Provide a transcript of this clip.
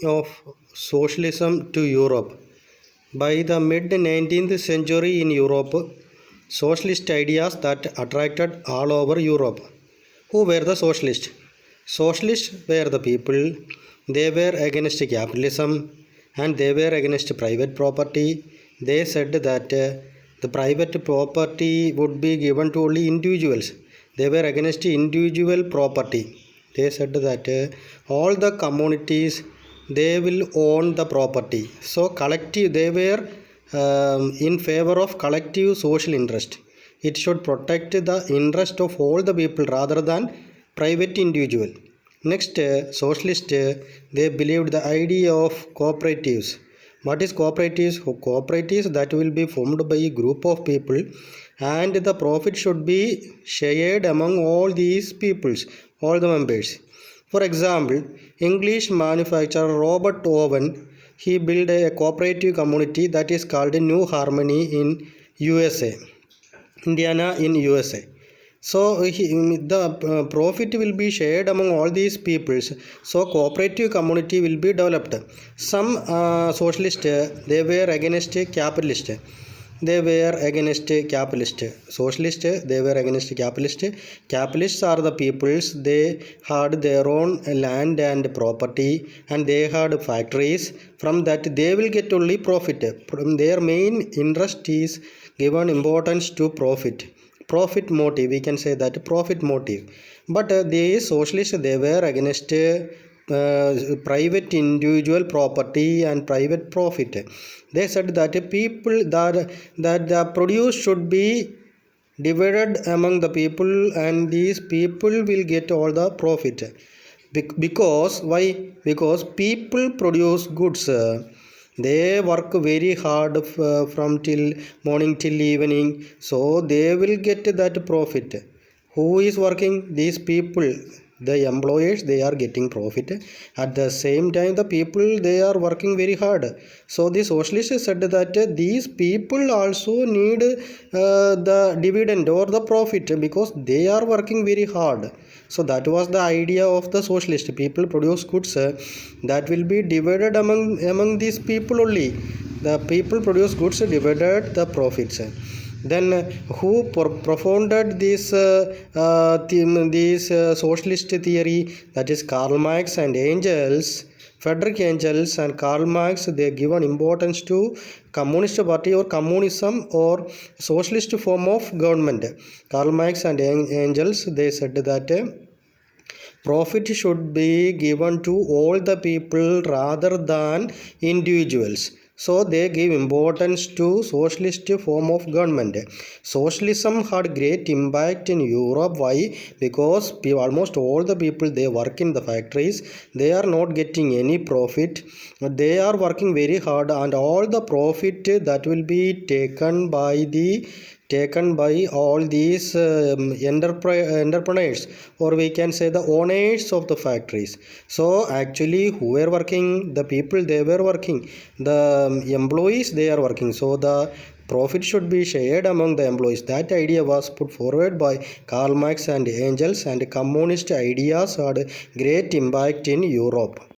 of socialism to Europe. By the mid-19th century in Europe, socialist ideas that attracted all over Europe. Who were the socialists? Socialists were the people. They were against capitalism and they were against private property. They said that the private property would be given to only individuals. They were against individual property. They said that all the communities they will own the property. So collective, they were in favor of collective social interest. It should protect the interest of all the people rather than private individual. Next, socialist, they believed the idea of cooperatives. What is cooperatives? Cooperatives that will be formed by a group of people and the profit should be shared among all these peoples, all the members. For example, English manufacturer Robert Owen, he built a cooperative community that is called New Harmony in USA, Indiana in USA. So the profit will be shared among all these peoples. So cooperative community will be developed. Some socialist they were against capitalist. They were against capitalist. Socialist they were against capitalist. Capitalists are the peoples. They had their own land and property and they had factories. From that they will get only profit. From their main interest is given importance to profit motive, we can say that profit motive. But the socialists they were against private individual property and private profit. They said that people that the produce should be divided among the people and these people will get all the profit. Because why? Because people produce goods. They work very hard from till morning till evening, so they will get that profit. Who is working? These people, the employers, they are getting profit. At the same time the people they are working very hard. So the socialists said that these people also need the dividend or the profit because they are working very hard. So that was the idea of the socialist. People produce goods that will be divided among these people only. The people produce goods divided the profits. Then who propounded this socialist theory? That is Karl Marx and Engels. Friedrich Engels and Karl Marx, they given importance to communist party or communism or socialist form of government. Karl Marx and Engels, they said that profit should be given to all the people rather than individuals. So they give importance to socialist form of government. Socialism had great impact in Europe. Why? Because almost all the people they work in the factories, they are not getting any profit. They are working very hard and all the profit that will be taken by all these entrepreneurs, or we can say the owners of the factories. So actually who were working? The people they were working, the employees they are working. So the profit should be shared among the employees. That idea was put forward by Karl Marx and Engels, and communist ideas had great impact in Europe.